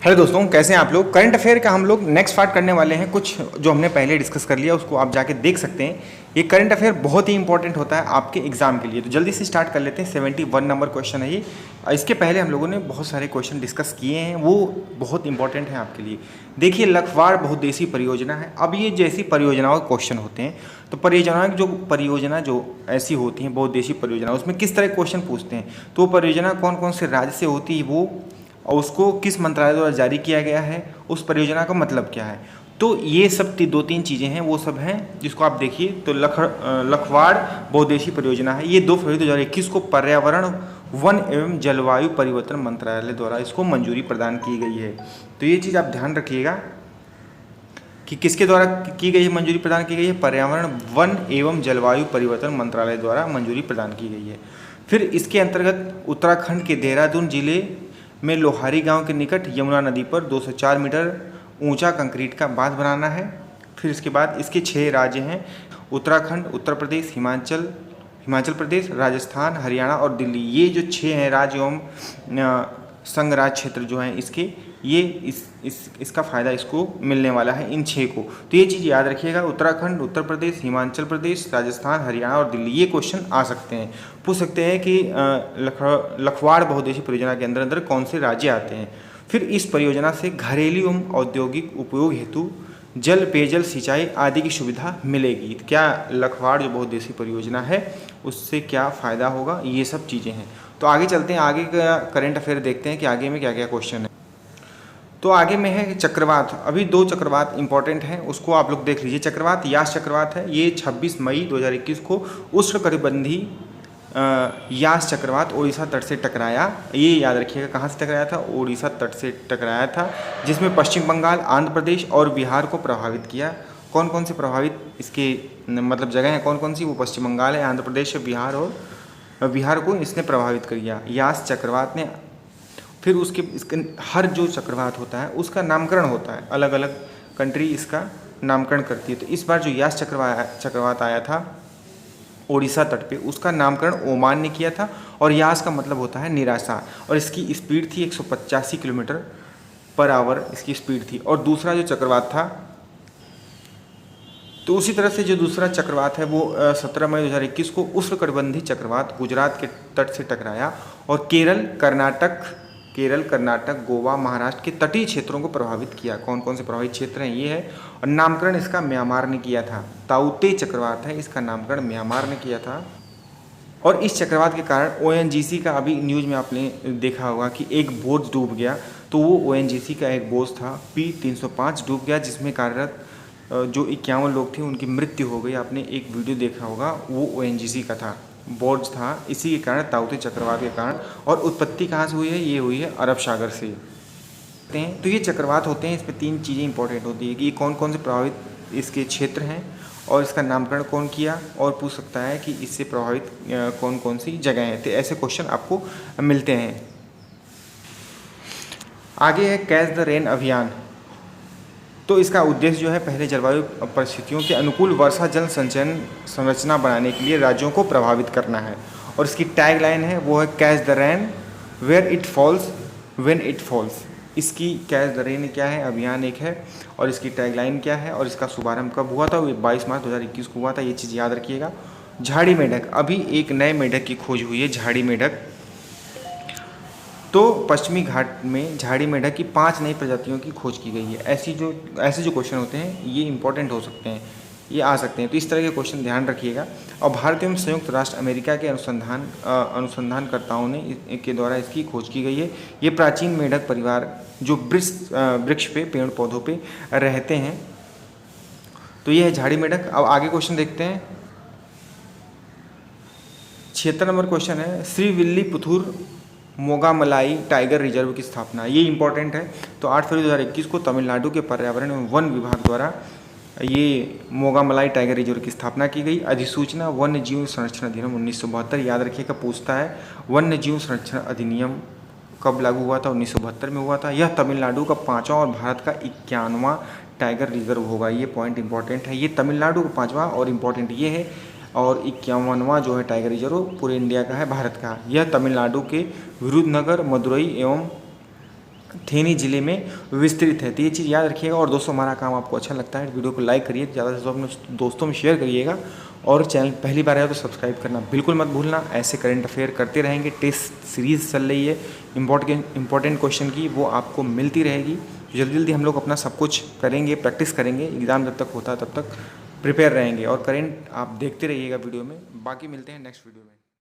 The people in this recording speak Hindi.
हेलो दोस्तों, कैसे हैं आप लोग। करंट अफेयर का हम लोग नेक्स्ट पार्ट करने वाले हैं। कुछ जो हमने पहले डिस्कस कर लिया उसको आप जाके देख सकते हैं। ये करंट अफेयर बहुत ही इंपॉर्टेंट होता है आपके एग्जाम के लिए। तो जल्दी से स्टार्ट कर लेते हैं। 71 नंबर क्वेश्चन है ये। इसके पहले हम लोगों ने बहुत सारे क्वेश्चन डिस्कस किए हैं, वो बहुत इंपॉर्टेंट है आपके लिए। देखिए, लखवाड़ बहुउद्देशीय परियोजना है। अब ये जैसी परियोजनाओं के क्वेश्चन होते हैं, तो परियोजना जो ऐसी होती हैं बहुउद्देशीय परियोजना, उसमें किस तरह के क्वेश्चन पूछते हैं। तो परियोजना कौन कौन से राज्य से होती है वो, और उसको किस मंत्रालय द्वारा जारी किया गया है, उस परियोजना का मतलब क्या है। तो ये सब दो तीन चीज़ें हैं, वो सब हैं जिसको आप देखिए। तो लखवाड़ बहुउद्देशीय परियोजना है। ये 2 फरवरी 2021 को पर्यावरण, वन एवं जलवायु परिवर्तन मंत्रालय द्वारा इसको मंजूरी प्रदान की गई है। तो ये चीज़ आप ध्यान रखिएगा कि किसके द्वारा की गई है, मंजूरी प्रदान की गई है। पर्यावरण, वन एवं जलवायु परिवर्तन मंत्रालय द्वारा मंजूरी प्रदान की गई है। फिर इसके अंतर्गत उत्तराखंड के देहरादून जिले में लोहारी गांव के निकट यमुना नदी पर 204 मीटर ऊंचा कंक्रीट का बांध बनाना है। फिर इसके बाद इसके 6 राज्य हैं: उत्तराखंड, उत्तर प्रदेश, हिमाचल प्रदेश, राजस्थान, हरियाणा और दिल्ली। ये जो 6 हैं राज्य एवं संघ राज्य क्षेत्र जो हैं इसके, ये इसका फ़ायदा इसको मिलने वाला है, इन 6 को। तो ये चीज़ याद रखिएगा, उत्तराखंड, उत्तर प्रदेश, हिमाचल प्रदेश, राजस्थान, हरियाणा और दिल्ली। ये क्वेश्चन आ सकते हैं, पूछ सकते हैं कि लखवाड़ बहुउद्देशीय परियोजना के अंदर अंदर कौन से राज्य आते हैं। फिर इस परियोजना से घरेलू एवं औद्योगिक उपयोग हेतु जल, पेयजल, सिंचाई आदि की सुविधा मिलेगी। क्या लखवाड़ जो बहुउद्देशीय परियोजना है उससे क्या फ़ायदा होगा, ये सब चीज़ें हैं। तो आगे चलते हैं, आगे का करंट अफेयर देखते हैं कि आगे में क्या क्या क्वेश्चन है। तो आगे में है चक्रवात। अभी 2 चक्रवात इंपॉर्टेंट हैं, उसको आप लोग देख लीजिए। चक्रवात यास चक्रवात है, ये 26 मई 2021 को उष्णकटिबंधीय यास चक्रवात ओडिशा तट से टकराया। ये याद रखिएगा, कहाँ से टकराया था, ओडिशा तट से टकराया था, जिसमें पश्चिम बंगाल, आंध्र प्रदेश और बिहार को प्रभावित किया। कौन कौन से प्रभावित इसके मतलब जगह हैं, कौन कौन सी, वो पश्चिम बंगाल है, आंध्र प्रदेश है, बिहार को इसने प्रभावित किया यास चक्रवात ने। फिर इसके हर जो चक्रवात होता है उसका नामकरण होता है, अलग अलग कंट्री इसका नामकरण करती है। तो इस बार जो यास चक्रवात आया था ओडिशा तट पे, उसका नामकरण ओमान ने किया था। और यास का मतलब होता है निराशा, और इसकी स्पीड थी 185 किलोमीटर पर आवर इसकी स्पीड थी। और दूसरा जो चक्रवात था, तो उसी तरह से जो दूसरा चक्रवात है वो 17 मई 2021 को उष्णकटिबंधीय चक्रवात गुजरात के तट से टकराया और केरल, कर्नाटक, गोवा, महाराष्ट्र के तटीय क्षेत्रों को प्रभावित किया। कौन कौन से प्रभावित क्षेत्र हैं, ये है। और नामकरण इसका म्यांमार ने किया था। ताउते चक्रवात है, इसका नामकरण म्यांमार ने किया था। और इस चक्रवात के कारण ओएनजीसी का, अभी न्यूज़ में आपने देखा होगा कि एक बोट डूब गया। तो वो ओएनजीसी का एक बोट था P305 डूब गया, जिसमें कार्यरत जो 51 लोग थे उनकी मृत्यु हो गई। आपने एक वीडियो देखा होगा, वो ओएनजीसी का था, बोर्ड था। इसी के कारण, ताउते चक्रवात के कारण। और उत्पत्ति कहाँ से हुई है, ये हुई है अरब सागर से। तो ये चक्रवात होते हैं, इसमें 3 चीज़ें इंपॉर्टेंट होती है कि ये कौन कौन से प्रभावित इसके क्षेत्र हैं और इसका नामकरण कौन किया, और पूछ सकता है कि इससे प्रभावित कौन कौन सी जगह हैं। तो ऐसे क्वेश्चन आपको मिलते हैं। आगे है कैच द रेन अभियान। तो इसका उद्देश्य जो है, पहले जलवायु परिस्थितियों के अनुकूल वर्षा जल संचयन संरचना बनाने के लिए राज्यों को प्रभावित करना है। और इसकी टैग लाइन है, वो है catch the rain where it falls when it falls. इसकी कैच द रेन क्या है, अभियान एक है, और इसकी टैग लाइन क्या है, और इसका शुभारंभ कब हुआ था, वो 22 मार्च 2021 को हुआ था। ये चीज़ याद रखिएगा। झाड़ी मेढक, अभी एक नए मेढक की खोज हुई है, झाड़ी मेढक। तो पश्चिमी घाट में झाड़ी मेढक की 5 नई प्रजातियों की खोज की गई है। ऐसे जो क्वेश्चन होते हैं ये इंपॉर्टेंट हो सकते हैं, ये आ सकते हैं। तो इस तरह के क्वेश्चन ध्यान रखिएगा। और भारत एवं संयुक्त राष्ट्र अमेरिका के अनुसंधानकर्ताओं ने के द्वारा इसकी खोज की गई है। ये प्राचीन मेढक परिवार जो वृक्ष पे, पेड़ पौधों पे रहते हैं। तो ये है झाड़ी मेढक। अब आगे क्वेश्चन देखते हैं। 76 नंबर क्वेश्चन है, श्रीविल्लीपुथुर मोगामलाई टाइगर रिजर्व की स्थापना। ये इंपॉर्टेंट है। तो 8 फरवरी 2021 को तमिलनाडु के पर्यावरण एवं वन विभाग द्वारा ये मोगामलाई टाइगर रिजर्व की स्थापना की गई। अधिसूचना वन्य जीव संरक्षण अधिनियम 1972, याद रखिएगा, पूछता है वन्य जीव संरक्षण अधिनियम कब लागू हुआ था, 1972 में हुआ था। यह तमिलनाडु का 5वां और भारत का 51वां टाइगर रिजर्व होगा। ये पॉइंट इंपॉर्टेंट है। ये तमिलनाडु का 5वां और इम्पॉर्टेंट ये है, और 51वां जो है टाइगर रिजर्व पूरे इंडिया का है, भारत का। यह तमिलनाडु के विरुधनगर, मदुरई एवं थेनी जिले में विस्तृत है। तो ये चीज़ याद रखिएगा। और दोस्तों हमारा काम आपको अच्छा लगता है, वीडियो को लाइक करिए, ज़्यादा से ज़्यादा अपने दोस्तों में शेयर करिएगा, और चैनल पहली बार आया तो सब्सक्राइब करना बिल्कुल मत भूलना। ऐसे करंट अफेयर करते रहेंगे, टेस्ट सीरीज़ चल रही है इंपॉर्टेंट क्वेश्चन की, वो आपको मिलती रहेगी। जल्दी जल्दी हम लोग अपना सब कुछ करेंगे, प्रैक्टिस करेंगे, एग्ज़ाम जब तक होता है तब तक प्रिपेयर रहेंगे। और करंट आप देखते रहिएगा वीडियो में। बाकी मिलते हैं नेक्स्ट वीडियो में।